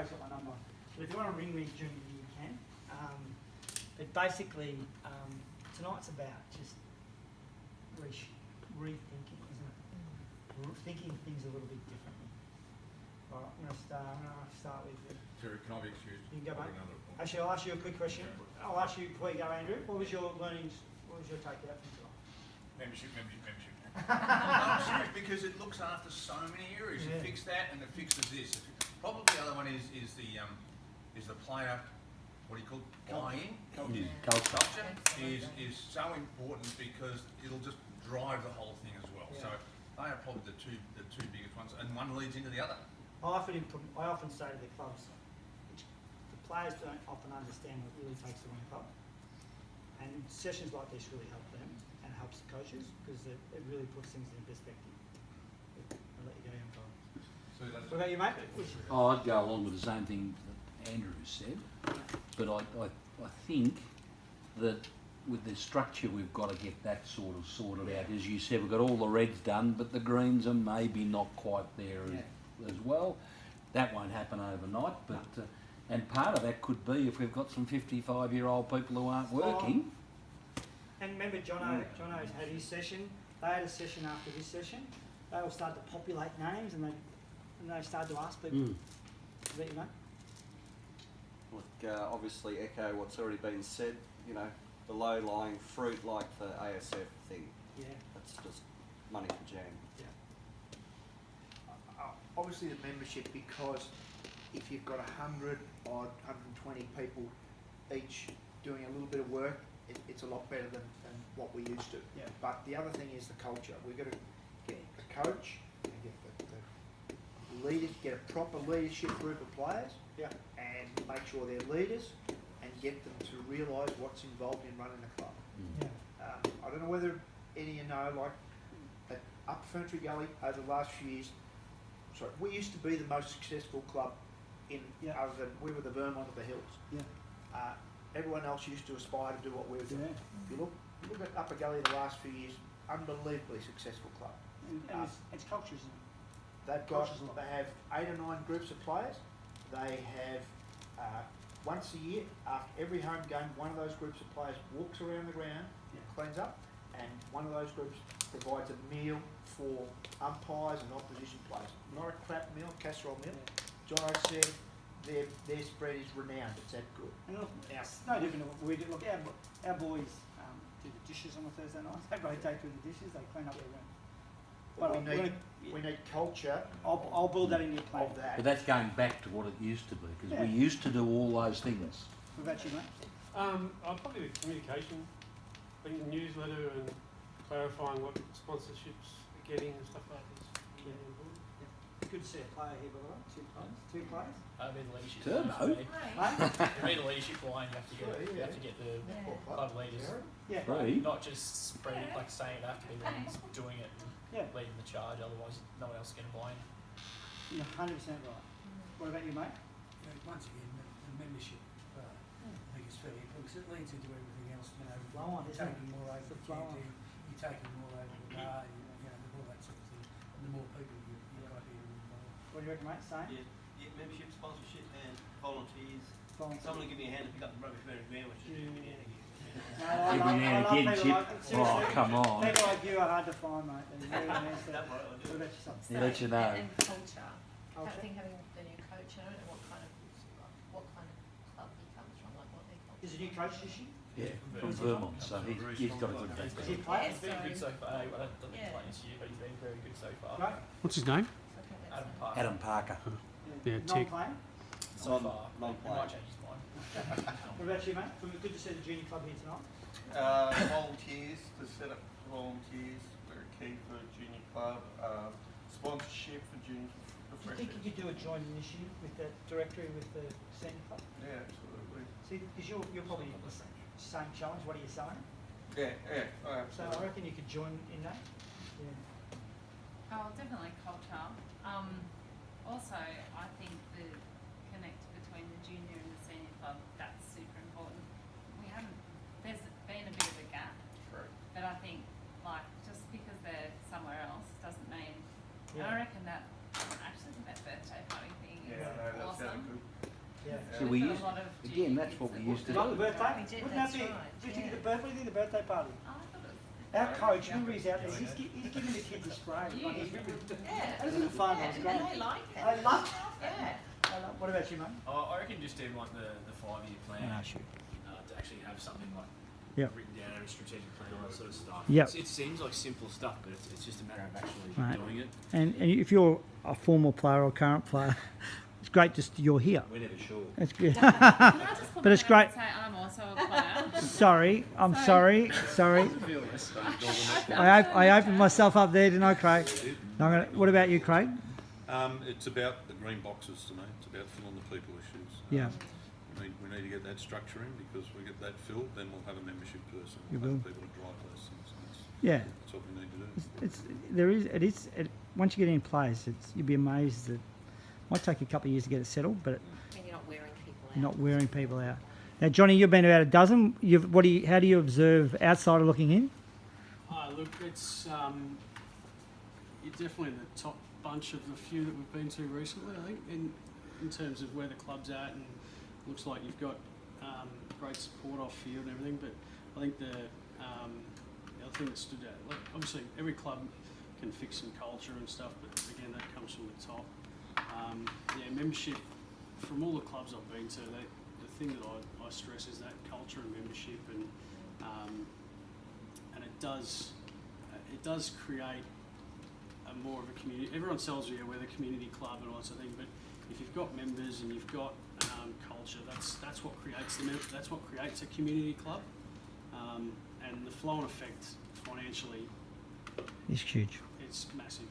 I've got my number. But if you want to ring me during the year, you can. But basically, tonight's about just rethinking, isn't it? Thinking things a little bit differently. All right, I'm going to start with you. Terry, can I be excused? You can go, mate. Another point. Actually, I'll ask you a quick question. I'll ask you before you go, Andrew. What was your learnings? What was your takeout from tonight? Membership. I'm serious because it looks after so many areas. Yeah. It fixed that and it fixes this. Probably the other one is the player. What do you call it? Buy-in. Culture is so important because it'll just drive the whole thing as well. Yeah. So they are probably the two biggest ones, and one leads into the other. I often say to the clubs, which the players don't often understand what it really takes to win a club, and sessions like this really help them and helps the coaches because it really puts things in perspective. I'll let you go, young fella. So that's What about you, mate? Oh, I'd go along with the same thing that Andrew said, but I think that with the structure we've got to get that sort of sorted out. As you said, we've got all the reds done, but the greens are maybe not quite there as well. That won't happen overnight, but and part of that could be if we've got some 55-year-old people who aren't working. And remember, Jono's had his session. They had a session after this session. They all started to populate names, and they started to ask people. Is that you, mate? Look, obviously echo what's already been said. You know, the low-lying fruit like the ASF thing. Yeah. That's just money for jam. Yeah. Obviously the membership, because if you've got 100 odd, 120 people each doing a little bit of work, it's a lot better than what we used to. Yeah. But the other thing is the culture. We've got to get a coach, get the leaders, get a proper leadership group of players, and make sure they're leaders, and get them to realise what's involved in running the club. Yeah. I don't know whether any of you know, like at Upper Ferntree Gully over the last few years, we used to be the most successful club other than we were the Vermont of the Hills. Yeah. Everyone else used to aspire to do what we were doing. Yeah. If you look at Upper Gully the last few years, unbelievably successful club. And it's culture, isn't it? They have 8 or 9 groups of players. They have once a year, after every home game, one of those groups of players walks around the ground, cleans up, and one of those groups provides a meal for umpires and opposition players. Not a crap meal, casserole meal. Jono said their spread is renowned. It's that good. And look, it's no different than what we do. Look, our boys do the dishes on a Thursday night. They rotate through the dishes. They clean up their room. But we need culture. I'll build that in your plan. Of that. But that's going back to what it used to be, because we used to do all those things. What about you, mate? I'll probably with communication, being the newsletter and clarifying what sponsorships are getting and stuff like this. Yeah. Good to see a player here, by the way. 2 players. I mean, the leadership. Turbo. You need a leadership line. You have to get the club leaders. Yeah. Three. Not just spreading, like saying, they have to be the ones doing it and leading the charge. Otherwise, no one else is going to buy in. You're 100% right. What about you, mate? Once again, the membership, I think it's fairly important because it leads into everything else. You know, Flow on, you're taking more over the canteen, you're taking more over the bar, all that sort of thing. And the more people you've got here involved. What do you reckon, mate? Same? Yeah, membership, sponsorship, and volunteers. Someone will give me a hand to pick up the rubbish very ground, which is give me a hand again. Every now and again, Chip. Oh, come on. People like you are hard to find, mate. They're really nice. What about yourself? He let you know. And culture. I think having the new coach, I don't know what kind of club he comes from, like what they call. Is a new coach this year? Yeah, from Vermont, so he's got a good Does he background. play? He's been good so far. I don't think he's playing this year, but he's been very good so far. Right. What's his name? Adam Parker. Adam Parker. Yeah, Not playing? So far. He might change his mind. What about you, mate? Good to see the junior club here tonight. Volunteers, to set up volunteers, very key for a junior club. Sponsorship for junior Do you think you could do a joint initiative with the directory with the senior club? Yeah, absolutely. See, because you're probably the same challenge. What are you saying? Yeah, So I reckon you could join in that. Yeah. Oh, definitely culture. Also, I think the connect between the junior and the senior club, that's super important. There's been a bit of a gap. Correct. But I think, like, just because they're somewhere else doesn't mean, and I reckon that, actually, that birthday party thing is awesome. Yeah, we We've got used, a lot of again, junior that's kids what that we used to Like the do. birthday? We did, Wouldn't that that's be? right, What do you think yeah. of the birthday? What do you think of the birthday party? Oh, I thought it was Our coach, Yuri's out there. He's giving the kids a spray. Like, he's really, that was really fun. That was great. They like it. I love. Yeah. I love. What about you, mate? I reckon just even like the 5-year plan, shoot. to actually have something like Yep. written down, a strategic plan, all that sort of stuff. Yep. It seems like simple stuff, but it's just a matter of actually Right. doing it. And if you're a former player or current player, it's great just you're here. We're never sure. It's good. Can I just put But my it's hand great. up and say I'm also a player? Sorry, I'm sorry. I opened myself up there, didn't I, Craig? No, what about you, Craig? It's about the green boxes to me. It's about filling the people issues. Yeah. We need to get that structure in, because we get that filled, then we'll have a membership person. You We'll will. have people to drive those things. And Yeah. that's what we need to do. Once you get in place, you'd be amazed that it might take a couple of years to get it settled, but And you're not wearing people out. you're not wearing people out. Now, Johnny, you've been about a dozen. How do you observe outsider looking in? Look, it's you're definitely in the top bunch of the few that we've been to recently, I think, in terms of where the club's at, and looks like you've got great support off field and everything. But I think the other thing that stood out, like, obviously every club can fix some culture and stuff, but again, that comes from the top. Membership from all the clubs I've been to, the thing that I stress is that culture and membership, and it does create a more of a community. Everyone tells you we're the community club and all that sort of thing, but if you've got members and you've got culture, that's what creates a community club, and the flow-on effect financially, It's huge. it's massive.